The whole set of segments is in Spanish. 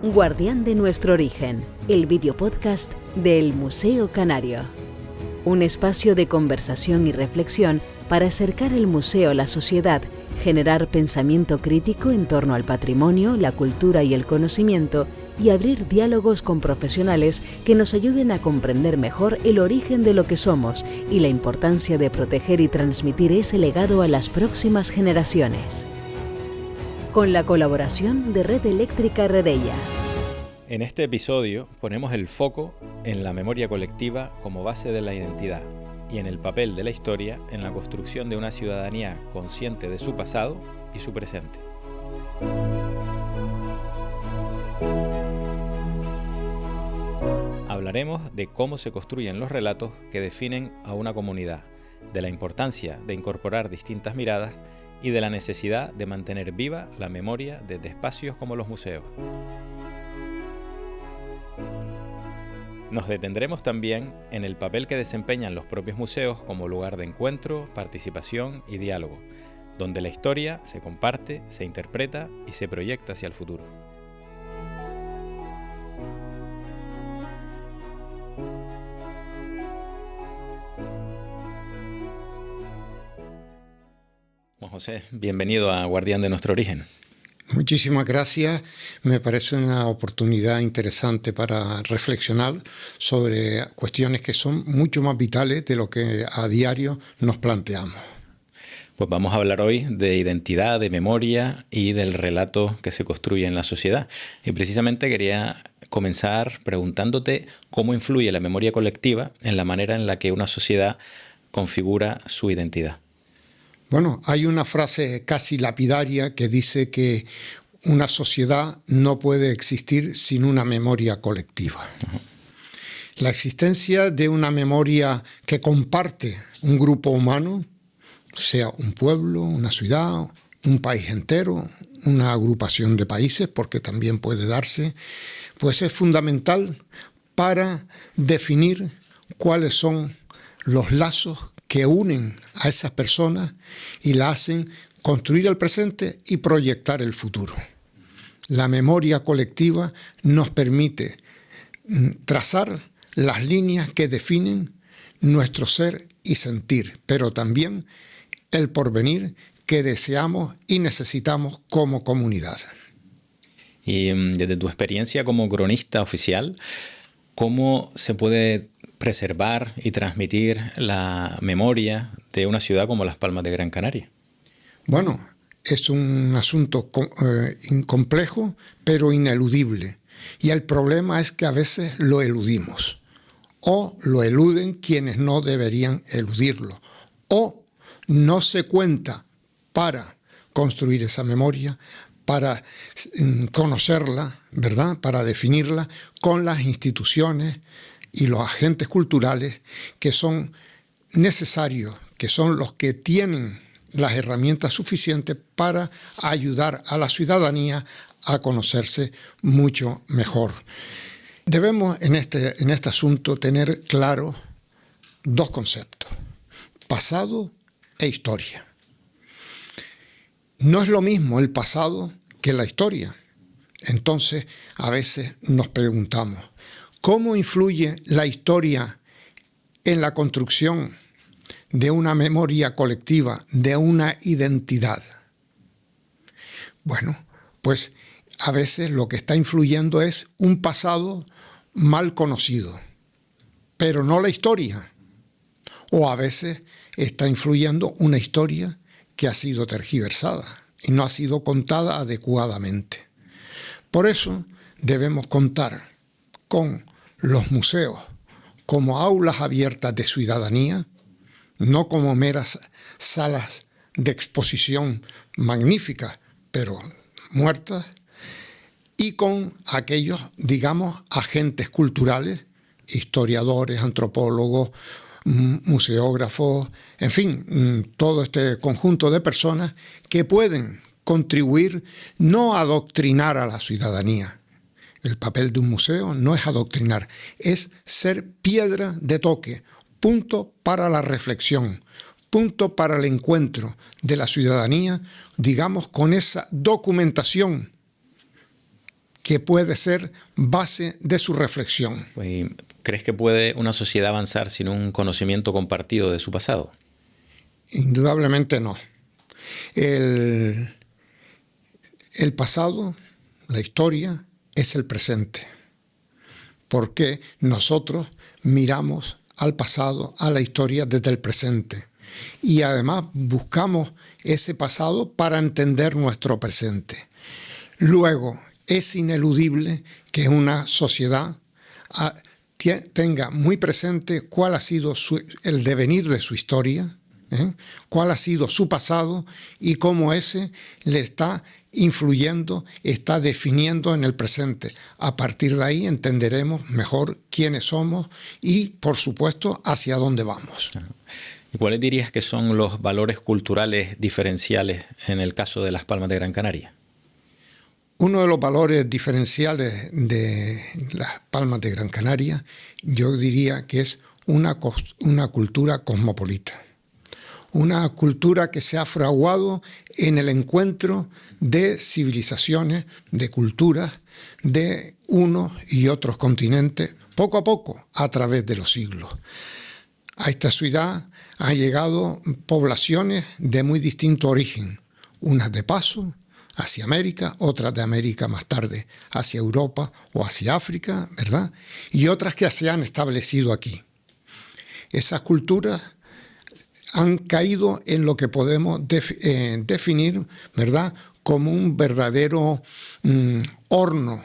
Guardián de nuestro origen, el videopodcast del Museo Canario. Un espacio de conversación y reflexión para acercar el museo a la sociedad, generar pensamiento crítico en torno al patrimonio, la cultura y el conocimiento, y abrir diálogos con profesionales que nos ayuden a comprender mejor el origen de lo que somos y la importancia de proteger y transmitir ese legado a las próximas generaciones. Con la colaboración de Red Eléctrica Redella. En este episodio ponemos el foco en la memoria colectiva como base de la identidad y en el papel de la historia en la construcción de una ciudadanía consciente de su pasado y su presente. Hablaremos de cómo se construyen los relatos que definen a una comunidad, de la importancia de incorporar distintas miradas y de la necesidad de mantener viva la memoria desde espacios como los museos. Nos detendremos también en el papel que desempeñan los propios museos como lugar de encuentro, participación y diálogo, donde la historia se comparte, se interpreta y se proyecta hacia el futuro. Juan José, bienvenido a Guardián de nuestro origen. Muchísimas gracias. Me parece una oportunidad interesante para reflexionar sobre cuestiones que son mucho más vitales de lo que a diario nos planteamos. Pues vamos a hablar hoy de identidad, de memoria y del relato que se construye en la sociedad. Y precisamente quería comenzar preguntándote cómo influye la memoria colectiva en la manera en la que una sociedad configura su identidad. Bueno, hay una frase casi lapidaria que dice que una sociedad no puede existir sin una memoria colectiva. La existencia de una memoria que comparte un grupo humano, sea un pueblo, una ciudad, un país entero, una agrupación de países, porque también puede darse, pues es fundamental para definir cuáles son los lazos que unen a esas personas y la hacen construir el presente y proyectar el futuro. La memoria colectiva nos permite trazar las líneas que definen nuestro ser y sentir, pero también el porvenir que deseamos y necesitamos como comunidad. Y desde tu experiencia como cronista oficial, ¿cómo se puede preservar y transmitir la memoria de una ciudad como Las Palmas de Gran Canaria? Bueno, es un asunto complejo, pero ineludible. Y el problema es que a veces lo eludimos. O lo eluden quienes no deberían eludirlo. O no se cuenta para construir esa memoria, para conocerla, ¿verdad?, para definirla con las instituciones y los agentes culturales que son necesarios, que son los que tienen las herramientas suficientes para ayudar a la ciudadanía a conocerse mucho mejor. Debemos en este asunto tener claro dos conceptos: pasado e historia. No es lo mismo el pasado que la historia. Entonces, a veces nos preguntamos, ¿cómo influye la historia en la construcción de una memoria colectiva, de una identidad? Bueno, pues a veces lo que está influyendo es un pasado mal conocido, pero no la historia. O a veces está influyendo una historia que ha sido tergiversada y no ha sido contada adecuadamente. Por eso debemos contar con los museos como aulas abiertas de ciudadanía, no como meras salas de exposición magníficas, pero muertas, y con aquellos, digamos, agentes culturales, historiadores, antropólogos, museógrafos, en fin, todo este conjunto de personas que pueden contribuir no a adoctrinar a la ciudadanía. El papel de un museo no es adoctrinar, es ser piedra de toque, punto para la reflexión, punto para el encuentro de la ciudadanía, digamos, con esa documentación que puede ser base de su reflexión. ¿Crees que puede una sociedad avanzar sin un conocimiento compartido de su pasado? Indudablemente no. El pasado, la historia, es el presente. Porque nosotros miramos al pasado, a la historia desde el presente. Y además buscamos ese pasado para entender nuestro presente. Luego, es ineludible que una sociedad tenga muy presente cuál ha sido el devenir de su historia, cuál ha sido su pasado y cómo ese le está influyendo, está definiendo en el presente. A partir de ahí entenderemos mejor quiénes somos y, por supuesto, hacia dónde vamos. ¿Y cuáles dirías que son los valores culturales diferenciales en el caso de Las Palmas de Gran Canaria? Uno de los valores diferenciales de Las Palmas de Gran Canaria, yo diría que es una cultura cosmopolita. Una cultura que se ha fraguado en el encuentro de civilizaciones, de culturas, de unos y otros continentes, poco a poco, a través de los siglos. A esta ciudad han llegado poblaciones de muy distinto origen, unas de paso hacia América, otras de América más tarde hacia Europa o hacia África, ¿verdad? Y otras que se han establecido aquí. Esas culturas han caído en lo que podemos definir, ¿verdad?, como un verdadero horno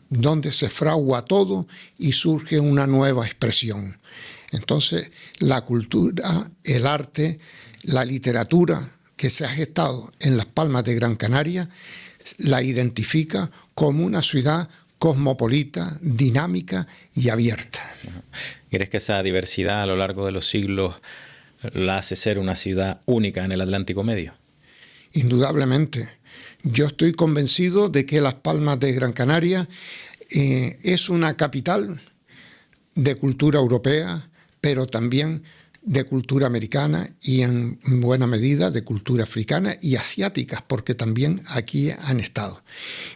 donde se fragua todo y surge una nueva expresión. Entonces, la cultura, el arte, la literatura que se ha gestado en Las Palmas de Gran Canaria la identifica como una ciudad cosmopolita, dinámica y abierta. ¿Crees que esa diversidad a lo largo de los siglos la hace ser una ciudad única en el Atlántico Medio? Indudablemente. Yo estoy convencido de que Las Palmas de Gran Canaria es una capital de cultura europea, pero también de cultura americana y en buena medida de cultura africana y asiática, porque también aquí han estado.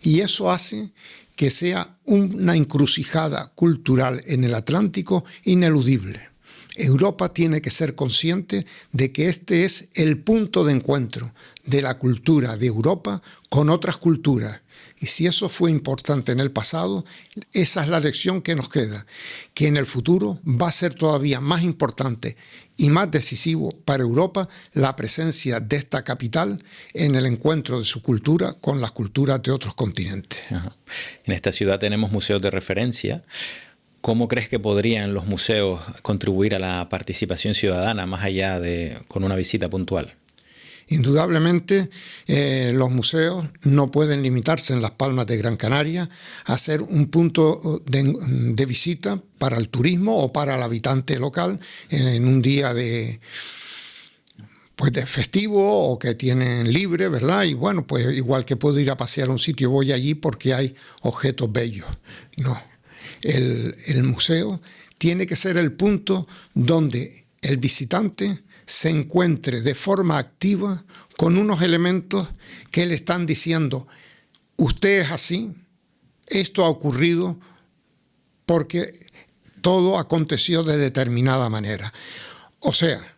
Y eso hace que sea una encrucijada cultural en el Atlántico ineludible. Europa tiene que ser consciente de que este es el punto de encuentro de la cultura de Europa con otras culturas. Y si eso fue importante en el pasado, esa es la lección que nos queda, que en el futuro va a ser todavía más importante y más decisivo para Europa la presencia de esta capital en el encuentro de su cultura con las culturas de otros continentes. Ajá. En esta ciudad tenemos museos de referencia. ¿Cómo crees que podrían los museos contribuir a la participación ciudadana más allá de con una visita puntual? Indudablemente, los museos no pueden limitarse en Las Palmas de Gran Canaria a ser un punto de visita para el turismo o para el habitante local en un día de festivo o que tienen libre, ¿verdad? Y bueno, pues igual que puedo ir a pasear a un sitio, voy allí porque hay objetos bellos. No, el museo tiene que ser el punto donde el visitante se encuentre de forma activa con unos elementos que le están diciendo: usted es así, esto ha ocurrido porque todo aconteció de determinada manera. O sea,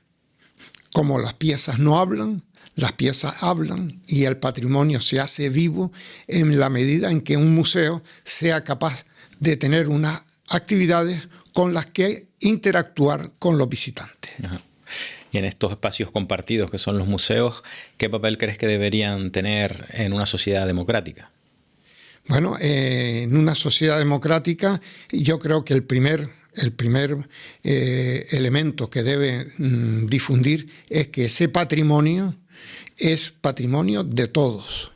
como las piezas no hablan, las piezas hablan y el patrimonio se hace vivo en la medida en que un museo sea capaz de tener unas actividades con las que interactuar con los visitantes. Ajá. Y en estos espacios compartidos que son los museos, ¿qué papel crees que deberían tener en una sociedad democrática? Bueno, en una sociedad democrática yo creo que el primer elemento que debe difundir es que ese patrimonio es patrimonio de todos.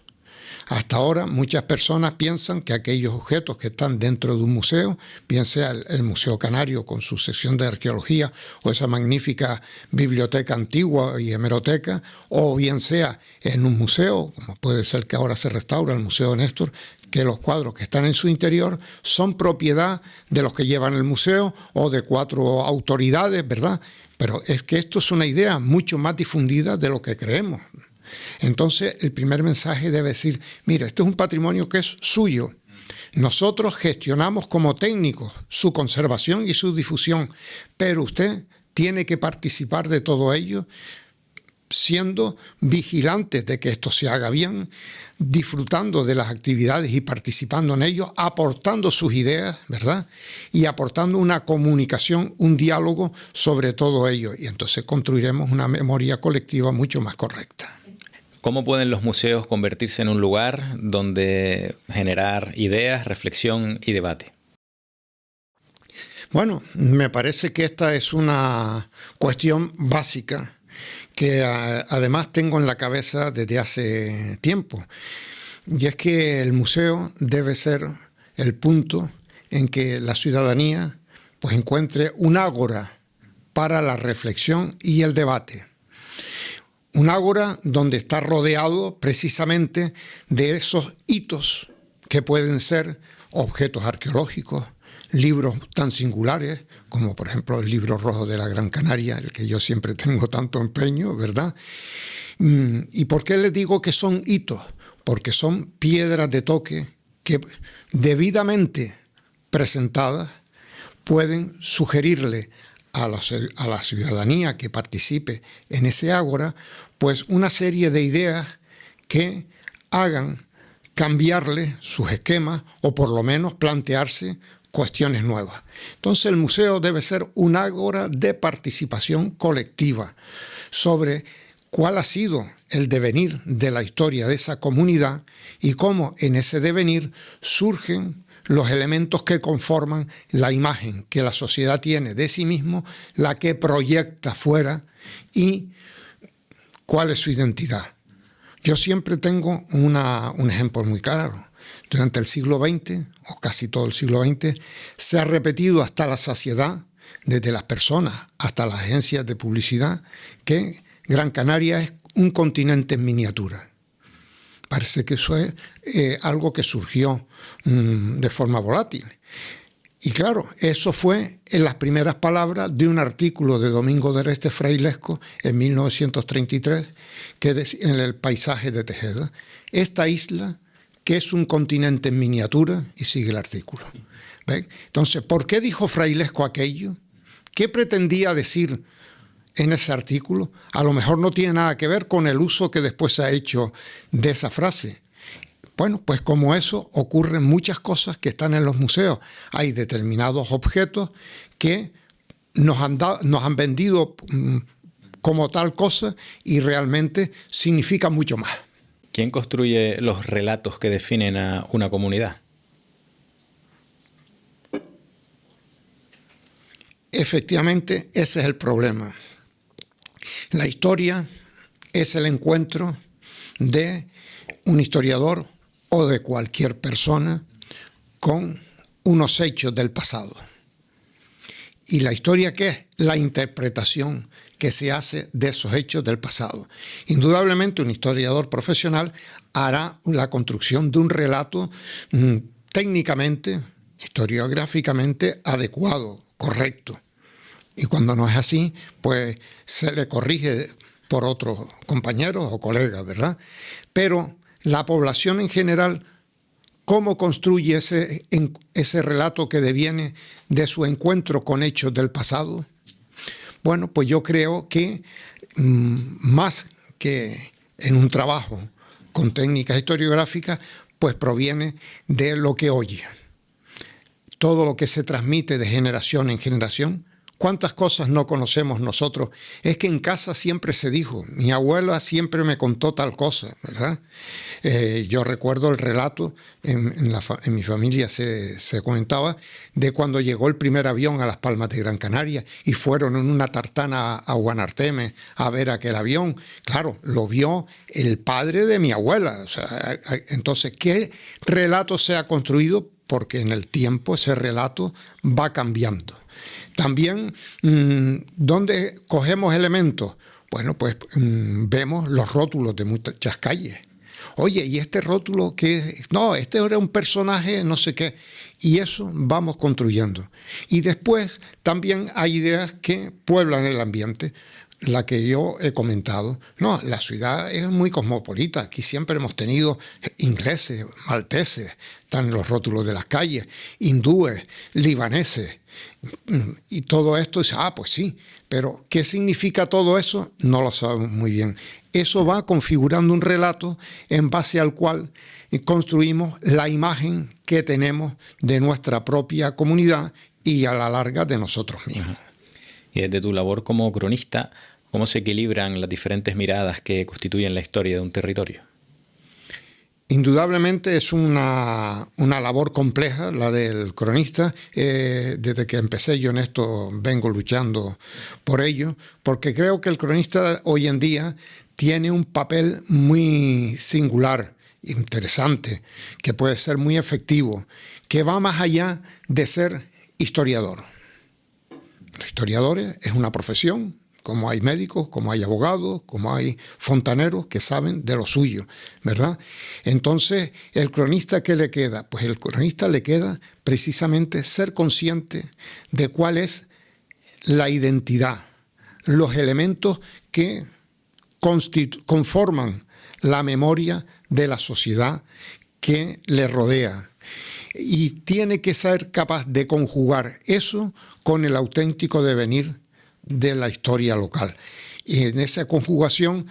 Hasta ahora muchas personas piensan que aquellos objetos que están dentro de un museo, bien sea el Museo Canario con su sección de arqueología o esa magnífica biblioteca antigua y hemeroteca, o bien sea en un museo, como puede ser que ahora se restaura el Museo Néstor, que los cuadros que están en su interior son propiedad de los que llevan el museo o de 4 autoridades, ¿verdad? Pero es que esto es una idea mucho más difundida de lo que creemos. Entonces, el primer mensaje debe decir: mira, este es un patrimonio que es suyo. Nosotros gestionamos como técnicos su conservación y su difusión, pero usted tiene que participar de todo ello, siendo vigilantes de que esto se haga bien, disfrutando de las actividades y participando en ello, aportando sus ideas, ¿verdad? Y aportando una comunicación, un diálogo sobre todo ello. Y entonces construiremos una memoria colectiva mucho más correcta. ¿Cómo pueden los museos convertirse en un lugar donde generar ideas, reflexión y debate? Bueno, me parece que esta es una cuestión básica que además tengo en la cabeza desde hace tiempo. Y es que el museo debe ser el punto en que la ciudadanía pues encuentre un ágora para la reflexión y el debate. Un ágora donde está rodeado precisamente de esos hitos que pueden ser objetos arqueológicos, libros tan singulares como por ejemplo el libro rojo de la Gran Canaria, el que yo siempre tengo tanto empeño, ¿verdad? ¿Y por qué les digo que son hitos? Porque son piedras de toque que debidamente presentadas pueden sugerirle a la ciudadanía que participe en ese ágora, pues una serie de ideas que hagan cambiarle sus esquemas o por lo menos plantearse cuestiones nuevas. Entonces el museo debe ser un ágora de participación colectiva sobre cuál ha sido el devenir de la historia de esa comunidad y cómo en ese devenir surgen los elementos que conforman la imagen que la sociedad tiene de sí mismo, la que proyecta fuera y cuál es su identidad. Yo siempre tengo un ejemplo muy claro. Durante el siglo XX, o casi todo el siglo XX, se ha repetido hasta la saciedad, desde las personas hasta las agencias de publicidad, que Gran Canaria es un continente en miniatura. Parece que eso es algo que surgió de forma volátil. Y claro, eso fue en las primeras palabras de un artículo de Domingo de Ereste Frailesco en 1933, que decía en el Paisaje de Tejeda, esta isla que es un continente en miniatura, y sigue el artículo. ¿Ven? Entonces, ¿por qué dijo Frailesco aquello? ¿Qué pretendía decir en ese artículo? A lo mejor no tiene nada que ver con el uso que después se ha hecho de esa frase. Bueno, pues como eso ocurren muchas cosas que están en los museos. Hay determinados objetos que nos han vendido como tal cosa y realmente significan mucho más. ¿Quién construye los relatos que definen a una comunidad? Efectivamente, ese es el problema. La historia es el encuentro de un historiador o de cualquier persona con unos hechos del pasado. ¿Y la historia qué es? La interpretación que se hace de esos hechos del pasado. Indudablemente un historiador profesional hará la construcción de un relato técnicamente, historiográficamente adecuado, correcto. Y cuando no es así, pues se le corrige por otros compañeros o colegas, ¿verdad? Pero la población en general, ¿cómo construye ese relato que deviene de su encuentro con hechos del pasado? Bueno, pues yo creo que más que en un trabajo con técnicas historiográficas, pues proviene de lo que oye. Todo lo que se transmite de generación en generación. ¿Cuántas cosas no conocemos nosotros? Es que en casa siempre se dijo, mi abuela siempre me contó tal cosa, ¿verdad? Yo recuerdo el relato, en mi familia se comentaba, de cuando llegó el primer avión a Las Palmas de Gran Canaria y fueron en una tartana a Guanarteme a ver aquel avión. Claro, lo vio el padre de mi abuela. O sea, entonces, ¿qué relato se ha construido? Porque en el tiempo ese relato va cambiando. También, ¿dónde cogemos elementos? Bueno, pues vemos los rótulos de muchas calles. Oye, ¿y este rótulo qué? No, este era un personaje no sé qué. Y eso vamos construyendo. Y después también hay ideas que pueblan el ambiente. la que yo he comentado. No, la ciudad es muy cosmopolita. Aquí siempre hemos tenido ingleses, malteses, están en los rótulos de las calles, hindúes, libaneses. Y todo esto es, pues sí, pero ¿qué significa todo eso? No lo sabemos muy bien. Eso va configurando un relato en base al cual construimos la imagen que tenemos de nuestra propia comunidad y a la larga de nosotros mismos. Y desde tu labor como cronista, ¿cómo se equilibran las diferentes miradas que constituyen la historia de un territorio? Indudablemente es una labor compleja la del cronista. Desde que empecé yo en esto vengo luchando por ello, porque creo que el cronista hoy en día tiene un papel muy singular, interesante, que puede ser muy efectivo, que va más allá de ser historiador. Los historiadores es una profesión, como hay médicos, como hay abogados, como hay fontaneros que saben de lo suyo, ¿verdad? Entonces, ¿el cronista qué le queda? Pues el cronista le queda precisamente ser consciente de cuál es la identidad, los elementos que conforman la memoria de la sociedad que le rodea. Y tiene que ser capaz de conjugar eso con el auténtico devenir de la historia local. Y en esa conjugación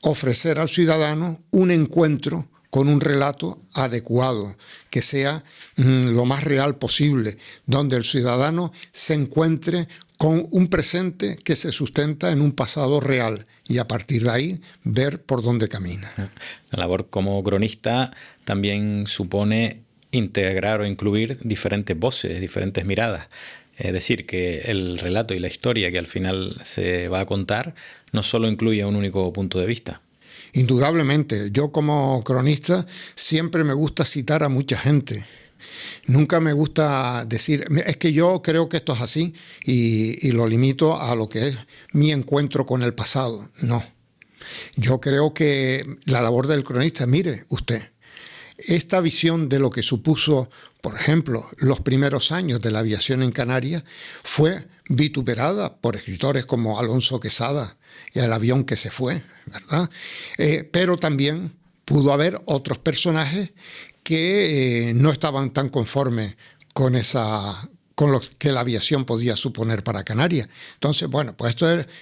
ofrecer al ciudadano un encuentro con un relato adecuado, que sea lo más real posible, donde el ciudadano se encuentre con un presente que se sustenta en un pasado real y a partir de ahí ver por dónde camina. La labor como cronista también supone integrar o incluir diferentes voces, diferentes miradas. Es decir, que el relato y la historia que al final se va a contar no solo incluye un único punto de vista. Indudablemente, yo como cronista siempre me gusta citar a mucha gente. Nunca me gusta decir, es que yo creo que esto es así y lo limito a lo que es mi encuentro con el pasado. No, yo creo que la labor del cronista, mire usted, esta visión de lo que supuso, por ejemplo, los primeros años de la aviación en Canarias fue vituperada por escritores como Alonso Quesada y El avión que se fue, ¿verdad? Pero también pudo haber otros personajes que no estaban tan conformes con lo que la aviación podía suponer para Canarias. Entonces, bueno, pues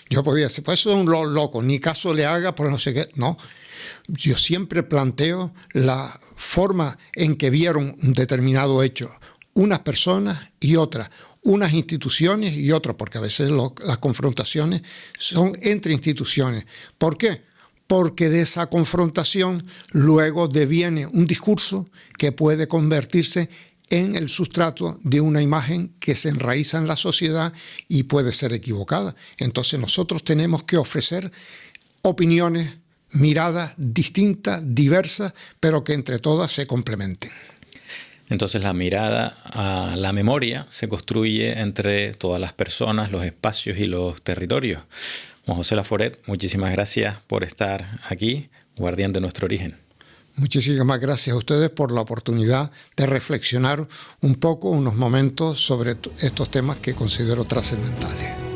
yo podía decir, pues eso es un loco, ni caso le haga, por no sé qué. No, yo siempre planteo la forma en que vieron un determinado hecho unas personas y otras, unas instituciones y otras, porque a veces las confrontaciones son entre instituciones. ¿Por qué? Porque de esa confrontación luego deviene un discurso que puede convertirse en el sustrato de una imagen que se enraiza en la sociedad y puede ser equivocada. Entonces nosotros tenemos que ofrecer opiniones, miradas distintas, diversas, pero que entre todas se complementen. Entonces la mirada a la memoria se construye entre todas las personas, los espacios y los territorios. Juan José Laforet, muchísimas gracias por estar aquí, guardián de nuestro origen. Muchísimas gracias a ustedes por la oportunidad de reflexionar un poco, unos momentos sobre estos temas que considero trascendentales.